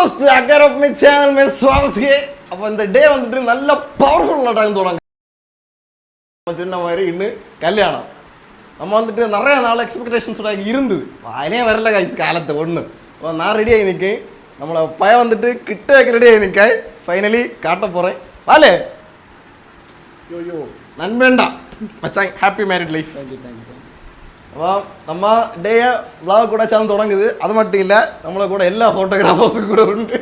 दोस्त अगर अपने चैनल में स्वागत है അപ്പോൾ இந்த டே வந்துட்டு நல்ல பவர்ஃபுல்லான டைம் தொடங்க சொன்ன மாதிரி இன்னும் கல்யாணம் நம்ம வந்துட்டு நிறைய நாள் எக்ஸ்பெக்டேஷன்ஸோட இருந்தது അതിനே வரல கைஸ் காலத்தை ஒன்று நான் ரெடி ஆகி நிற்கேன் நம்மளை பையன் வந்துட்டு கிட்ட ரெடி ஆகி நிற்க ஃபைனலி காட்ட போகிறேன் வாலே யோ நண்பேண்டா மச்சான் ஹாப்பி மேரிட் லைஃப் தேங்க்யூ അപ്പോൾ நம்ம டேயை വ്ളോഗ് கூட சேர்ந்து தொடங்குது அது மட்டும் இல்லை நம்மளை கூட எல்லா ஃபோட்டோகிராஃபர்ஸும் கூட உண்டு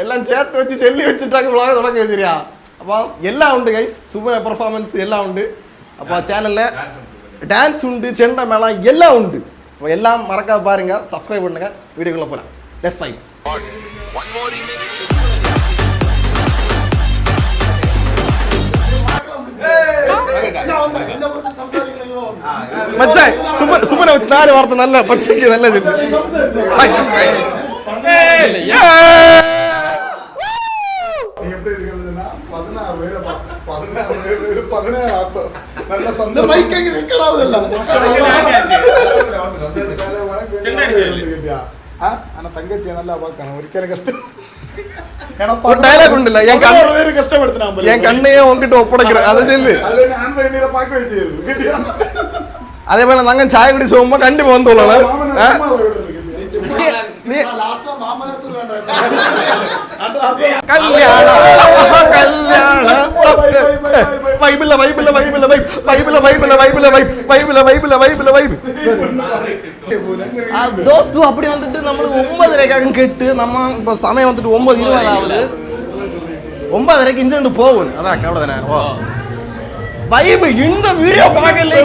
எல்லாம் சேர்த்து வச்சு சொல்லி வச்சுட்டாங்க വ്ളോഗ് தொடங்க சரியா അപ്പോൾ எல்லாம் உண்டு கைஸ் சூப்பர் பெர்ஃபார்மன்ஸ் எல்லாம் உண்டு അപ്പോൾ சேனலில் டான்ஸ் உண்டு செண்டை மேளம் எல்லாம் உண்டு അപ്പോൾ எல்லாம் மறக்காம பாருங்க சப்ஸ்கிரைப் பண்ணுங்க வீடியோக்குள்ளே போகலாம் லெட்ஸ் ஃபைட் மச்சான் சுமனை வச்சு 4 வார்த்தை நல்ல பச்சைக்கு நல்ல தங்கச்சி நல்லா பார்க்கணும் ஒரிக்கல கஷ்டம் டயலாக் உண்டுல்ல என் கண்ணையே உங்ககிட்ட ஒப்படைக்கிறேன் அதை சொல்லு பார்க்க வச்சு அதே போல நாங்க சாய குடி சோமா கண்டிப்பா வந்து அப்படி வந்துட்டு நம்மளுக்கு 9:30 கேட்டு நம்ம இப்ப சமயம் வந்துட்டு 9:20 ஆகுது 9:30 இன்ஜின் போகும் அதான் கவலை தானே வைப் இந்த வீடியோ பார்க்கல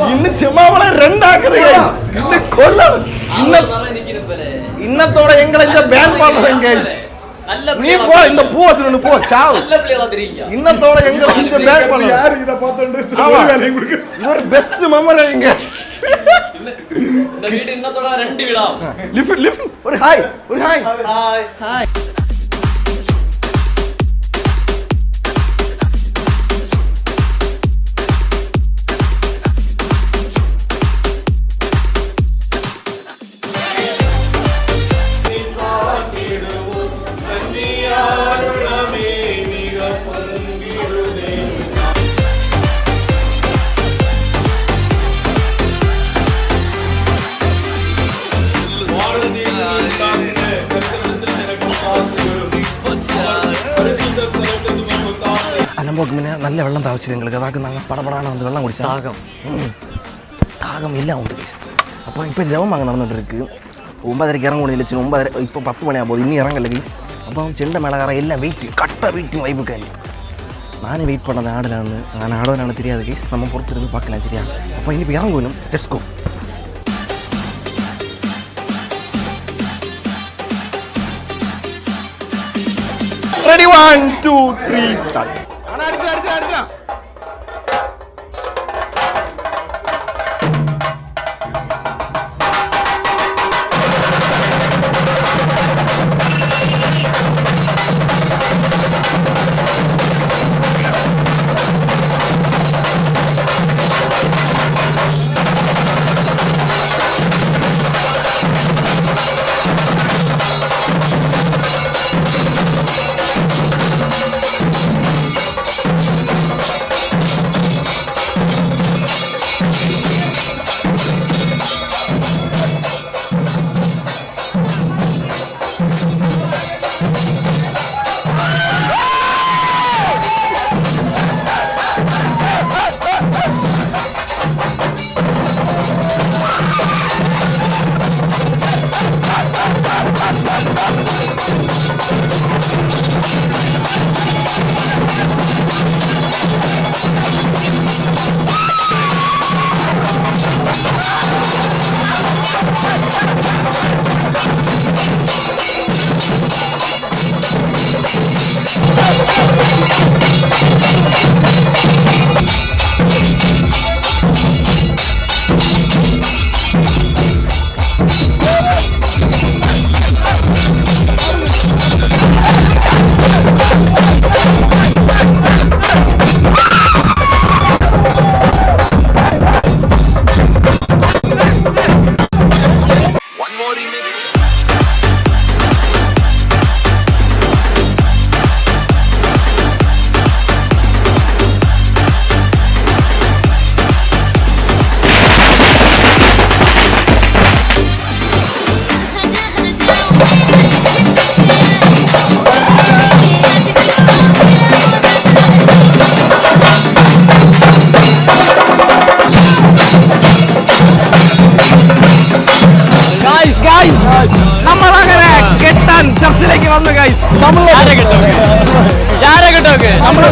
இன்னும் சும்மாவள 2 ஆக்குது இன்னும் கொல்ல இன்னத்தோட எங்களை பேன் பண்ணுறேன் கைஸ் நீ போ இந்த பூ வச்சுட்டு போ சாவு இன்னத்தோட எங்களை கொஞ்சம் பேன் பண்ணு யாரு இத பார்த்தோம் இது ஒரு பெஸ்ட் மெமரி இங்க இந்த வீடு இன்னத்தோட 2 வீடா லிஃப்ட் ஒரு ஹாய் ஹாய் നമുക്ക് പിന്നെ നല്ല വെള്ളം താവച്ചത് നിങ്ങൾക്ക് അതാക്ക് ഞങ്ങൾ പടപടാണ് വന്ന് വെള്ളം കുടിച്ചു தாகம் எல்லாம் உண்டு கைஸ் அப்போ இப்போ ஜெபம் அங்கே நடந்துகிட்டு இருக்குது 9:30 இறங்க முடியல 9:30 இப்போ 10 மணி ஆகும்போது இன்னும் இறங்கல கைஸ் அப்போ செண்டை மேலகாரம் எல்லாம் வெயிட்டு கட்ட வெயிட்டும் வைப்புக்காண்டி நானே வெயிட் பண்ணது ஆடலான்னு நான் ஆடலான்னு தெரியாது கைஸ் நம்ம பொறுத்து இருந்து பார்க்கலாம் சரியா அப்போ இனி இப்போ இறங்கணும் லெட்ஸ் கோ Ready 1 2 3 start. அடிக்கலாம் ഞാൻ ചർച്ചിലേക്ക് വന്നു ഗൈസ്. யாரை கிட்டோக்கு നമ്മളെ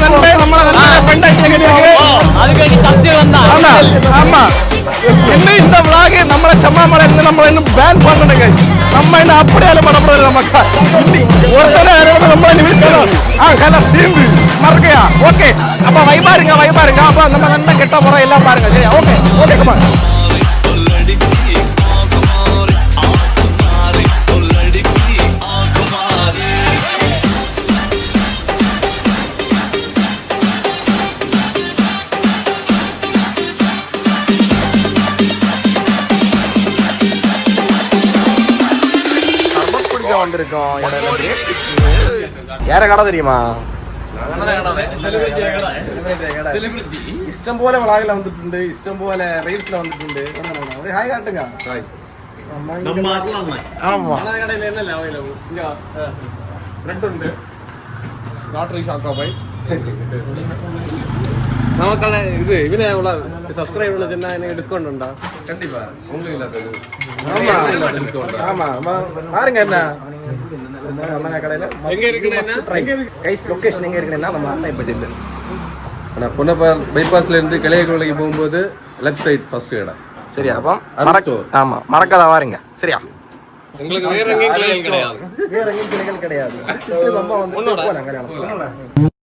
அதுக்கு சர்ச்சை வந்தா ஆமா இன்னும் இந்த vlog நம்மள சம்மாமலை இருந்து நம்ம இன்னும் பேன் பண்ணணும் guys. நம்ம இன்னும் அப்படியே படப்படுற நமக்கு ஒருத்தர நம்ம நிமிஷம் கல தீந்து மறக்கையா. ஓகே அப்ப வைபாருங்க அப்ப நம்ம நல்லா கெட்ட போறோம் எல்லாம் பாருங்க. சரியா? ஓகே கமா வந்திருக்கோம். யார கடை தெரியுமா? இஷ்டம் போல விளாகில வந்துட்டு இஷ்டம் போல ரீல்ஸ்ல வந்துட்டு ஒரு ஹாய் காட்டுங்க. ஆமா கடையில என்ன அவைலபிள் இங்க ரெட் உண்டு லாட்டரி ஷாக்கா பை நமக்கான இது இவனே எவ்வளவு சப்ஸ்கிரைப் பண்ணதுன்னா எனக்கு டிஸ்கவுண்ட் உண்டா? கண்டிப்பா உங்களுக்கு இல்லாதது. ஆமா பாருங்க என்ன அண்ணா கடையில எங்க இருக்குன்னா கைஸ் லொகேஷன் எங்க இருக்குன்னா நம்ம அண்ணா இப்ப செல்லு ஆனால் பொன்னப்பா பைபாஸ்ல இருந்து கிளையகுலைக்கு போகும்போது லெஃப்ட் சைட் ஃபர்ஸ்ட் கடை. சரியா? அப்போ அருள் ஆமா மறக்காத வாருங்க. சரியா? உங்களுக்கு வேற எங்கேயும் கிளைகள் கிடையாது. வேற எங்கேயும் கிளைகள் கிடையாது. நம்ம வந்து போலாம் கல்யாணம்.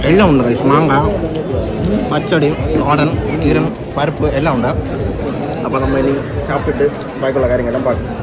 எல்லாம் உண்டு ரைஸ். மாங்காய், பச்சடி, தோடன், ஈரன், பருப்பு எல்லாம் உண்டு. அப்போ நம்ம இனி சாப்பிட்டுட்டு பாய்க்குள்ள காரியங்கள்லாம் பார்க்கணும்.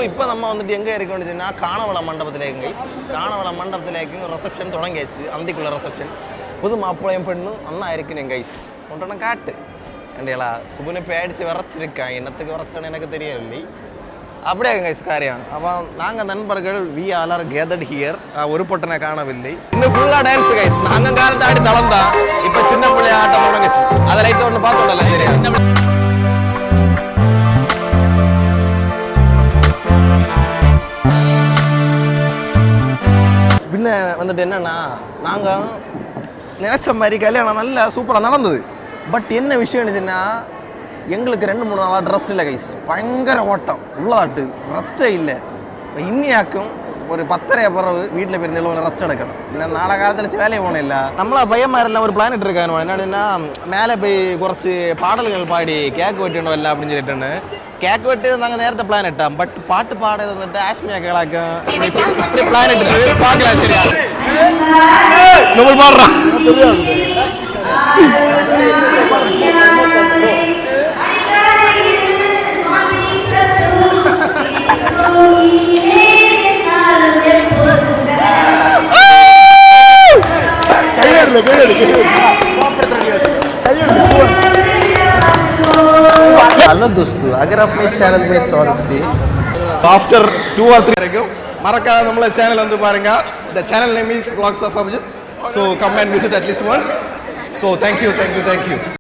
இப்போ நம்ம வந்துட்டு எங்கே இருக்கோம்னு சொன்னால் காணவள மண்டபத்திலேங்க. காணவள மண்டபத்திலேக்கு ரிசப்ஷன் தொடங்கியாச்சு. அந்திக்குள்ள ரிசப்ஷன் புது மாப்பிள்ளையும் பெண்ணும் அண்ணா இருக்குன்னு கைஸ் ஒன்றனை காட்டு கண்டியலா. சுபனை பேடிச்சு விரைச்சிருக்கான். என்னத்துக்கு விரைச்சோன்னு எனக்கு தெரியவில்லை. அப்படியே கைஸ் காரியம். அப்போ நாங்கள் நண்பர்கள் வி ஆர் கேதர்ட் ஹியர். ஒரு பொட்டனை காணவில்லை. இன்னும் ஃபுல்லாக டான்ஸ் கைஸ். நாங்கள் காலத்தை ஆடி தளர்ந்தான். இப்போ சின்ன பிள்ளைய ஆட்டம் தொடங்கிச்சு. அதை லைட்டு ஒன்று பார்த்தோம்ல தெரியாது. பின்ன வந்துட்டு என்னன்னா நாங்கள் நினச்ச மாதிரி கல்யாணம் நல்லா சூப்பராக நடந்தது. பட் என்ன விஷயம் இருந்துச்சுன்னா எங்களுக்கு 2-3 நாளாக ரெஸ்ட் இல்லை கைஸ். பயங்கர ஓட்டம் உள்ளாட்டு ரெஸ்ட்டே இல்லை. இப்போ இன்னியாக்கும் ஒரு 10:30 பிறகு வீட்டில் போய் இருந்தாலும் ரெஸ்ட் எடுக்கணும். இல்லை நாளை காலத்தில் வச்சு வேலையை போகணும். இல்லை நம்மளா பயமாக இல்லை. ஒரு பிளானட் இருக்கானு என்னன்னா மேலே போய் குறைச்சி பாடல்கள் பாடி கேக் வெட்டிடணும் இல்லை அப்படின்னு சொல்லிட்டுன்னு கேக் வெட்டு நாங்கள் நேரத்தை பிளான் இட்டோம். பட் பாட்டு பாடுறது வந்துட்டு ஆஷ்மியா கேளாக்கும் பிளான் இட்டு பார்க்கலாம். சரியா? நம்ம பாடுறான் हेलो दोस्तों, अगर आप मेरे चैनल में स्वागत है ஆஃப்டர் 2 or 3 வரைக்கும் மறக்காத நம்மள சேனல் வந்து பாருங்க. The channel name is Vlogs of Abhijit. So come and visit at least once. So thank you.